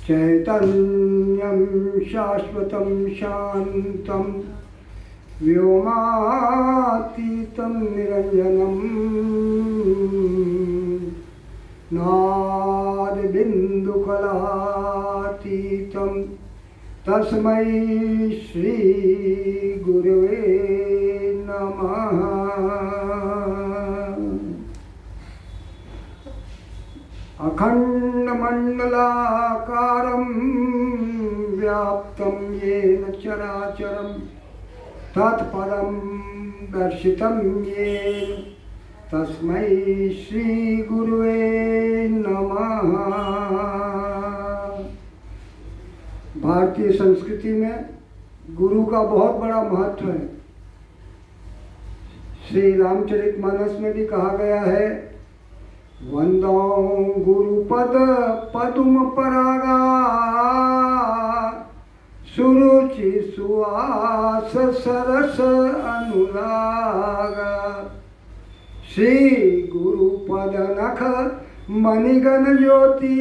चैतन्यं शाश्वतं शान्तं व्योमातीतं निरञ्जनं नादबिन्दुकलातीतं तस्मै श्री गुरवे नमः। अखण्डमण्डलाकारं व्याप्तं येन चराचरं तत्पदं दर्शितं येन तस्मै श्रीगुरुवे नमः। भारतीय संस्कृति में गुरु का बहुत बड़ा महत्व है। श्री रामचरितमानस में भी कहा गया है, वंदो गुरुपद पदुम परागा सुरुचि सुवास सरस अनुरागा। श्री गुरुपद नख मणिगण ज्योति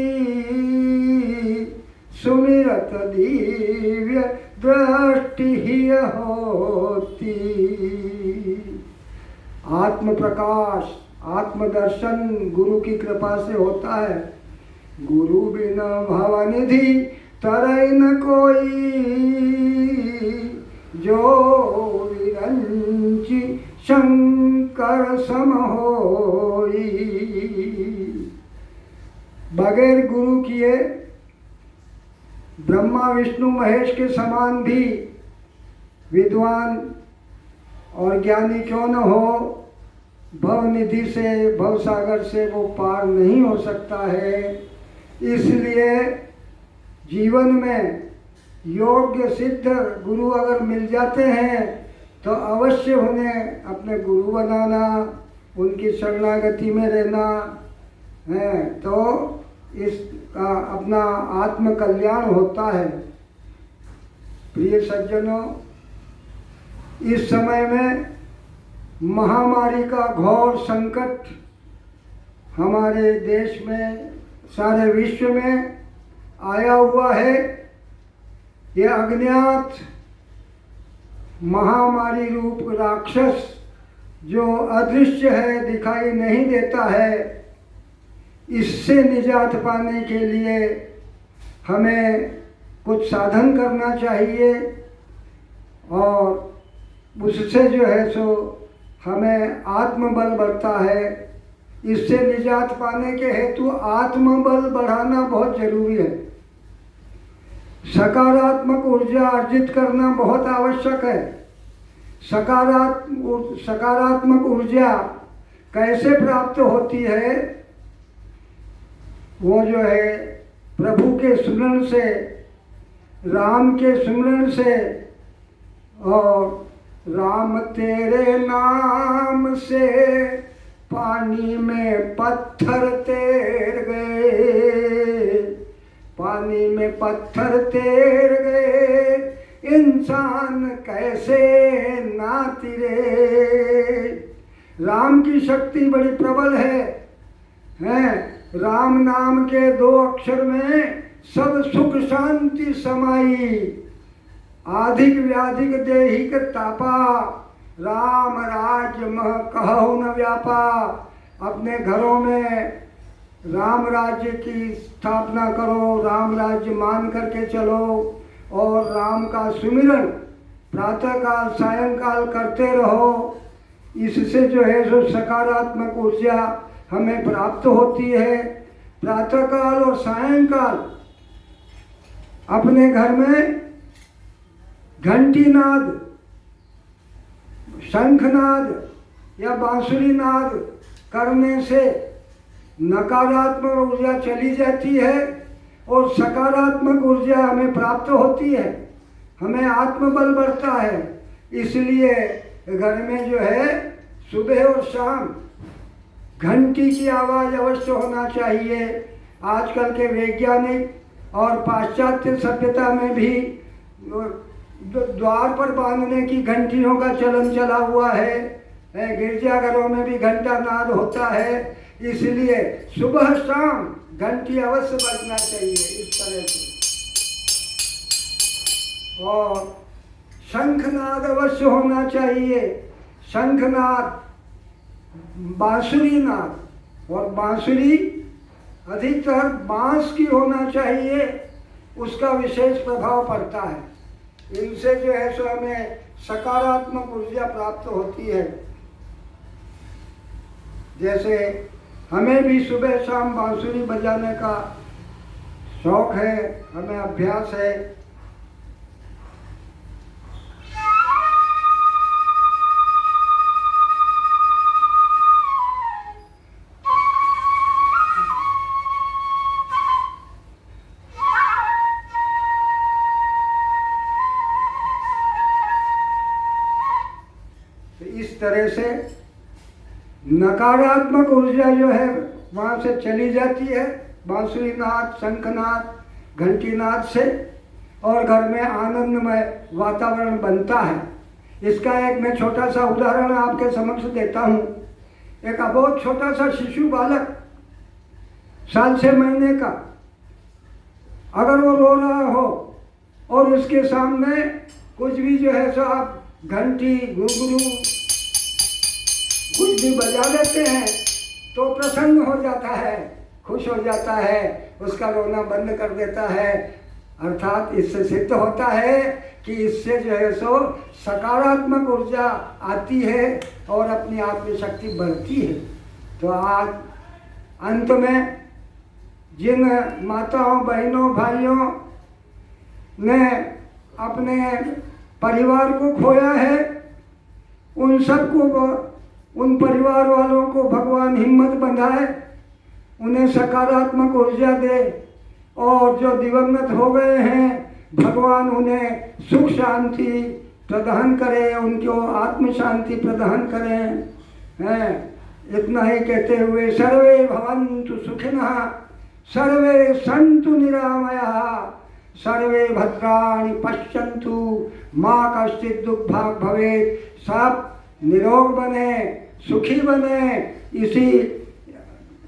सुमिरत दिव्य दृष्टि होती। आत्म प्रकाश आत्मदर्शन गुरु की कृपा से होता है। गुरु बिना भवनिधि तरई न कोई, जो विरंचि शंकर सम होई। बगैर गुरु किए ब्रह्मा विष्णु महेश के समान भी विद्वान और ज्ञानी क्यों न हो, भव निधि से भव सागर से वो पार नहीं हो सकता है। इसलिए जीवन में योग्य सिद्ध गुरु अगर मिल जाते हैं तो अवश्य उन्हें अपने गुरु बनाना, उनकी शरणागति में रहना है, तो इसका अपना आत्म कल्याण होता है। प्रिय सज्जनों, इस समय में महामारी का घोर संकट हमारे देश में, सारे विश्व में आया हुआ है। ये अज्ञात महामारी रूप राक्षस जो अदृश्य है, दिखाई नहीं देता है, इससे निजात पाने के लिए हमें कुछ साधन करना चाहिए और उससे जो है सो हमें आत्मबल बढ़ता है। इससे निजात पाने के हेतु आत्मबल बढ़ाना बहुत जरूरी है। सकारात्मक ऊर्जा अर्जित करना बहुत आवश्यक है। सकारात्मक ऊर्जा कैसे प्राप्त होती है? वो जो है प्रभु के सुमरण से, राम के सुमरण से, और राम तेरे नाम से पानी में पत्थर तैर गए, पानी में पत्थर तैर गए, इंसान कैसे ना तिरे। राम की शक्ति बड़ी प्रबल है। राम नाम के 2 अक्षर में सब सुख शांति समाई। आधिक व्याधिक देहिक तापा, राम राज्य मह कहु न व्यापा। अपने घरों में राम राज्य की स्थापना करो, राम राज्य मान करके चलो और राम का सुमिरन प्रातःकाल सायंकाल करते रहो। इससे जो है सो सकारात्मक ऊर्जा हमें प्राप्त होती है। प्रातःकाल और सायंकाल अपने घर में घंटी नाद, शंखनाद या बांसुरी नाद करने से नकारात्मक ऊर्जा चली जाती है और सकारात्मक ऊर्जा हमें प्राप्त होती है, हमें आत्मबल बढ़ता है। इसलिए घर में जो है सुबह और शाम घंटी की आवाज़ अवश्य होना चाहिए। आजकल के वैज्ञानिक और पाश्चात्य सभ्यता में भी द्वार पर बांधने की घंटियों का चलन चला हुआ है। गिरजाघरों में भी घंटा नाद होता है, इसलिए सुबह शाम घंटी अवश्य बजना चाहिए इस तरह से। और शंखनाद अवश्य होना चाहिए, शंखनाद, बांसुरी नाद, और बांसुरी अधिकतर बांस की होना चाहिए, उसका विशेष प्रभाव पड़ता है। इनसे जो है सो हमें सकारात्मक ऊर्जा प्राप्त होती है। जैसे हमें भी सुबह शाम बांसुरी बजाने का शौक है, हमें अभ्यास है। इस तरह से नकारात्मक ऊर्जा जो है वहाँ से चली जाती है बांसुरी नाद, शंखनाद, घंटी नाद से, और घर में आनंदमय वातावरण बनता है। इसका एक मैं छोटा सा उदाहरण आपके समक्ष देता हूँ। एक बहुत छोटा सा शिशु बालक, 6 महीने का, अगर वो रो रहा हो और उसके सामने कुछ भी जो है सो आप घंटी, घुंघरू कुछ भी बजा देते हैं तो प्रसन्न हो जाता है, खुश हो जाता है, उसका रोना बंद कर देता है। अर्थात इससे सिद्ध होता है कि इससे जो है सो सकारात्मक ऊर्जा आती है और अपनी आत्मशक्ति बढ़ती है। तो आज अंत में जिन माताओं, बहनों, भाइयों ने अपने परिवार को खोया है, उन सबको, उन परिवार वालों को भगवान हिम्मत बंधाए, उन्हें सकारात्मक ऊर्जा दे, और जो दिवंगत हो गए हैं भगवान उन्हें सुख शांति प्रदान करे, उनको आत्म शांति प्रदान करें। इतना ही कहते हुए सर्वे भवन्तु सुखिनः, सर्वे सन्तु निरामयाः, सर्वे भद्राणि पश्यन्तु मा कश्चित् दुःखभाग् भवेत्। सब निरोग बने, सुखी बने, इसी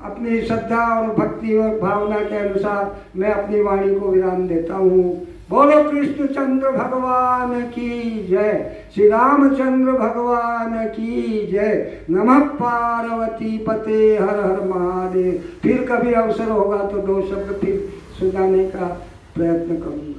अपनी श्रद्धा और भक्ति और भावना के अनुसार मैं अपनी वाणी को विराम देता हूँ। बोलो कृष्णचंद्र भगवान की जय, श्री रामचंद्र भगवान की जय। नमः पार्वती पते, हर हर महादेव। फिर कभी अवसर होगा तो 2 शब्द फिर सुनाने का प्रयत्न करूँगा।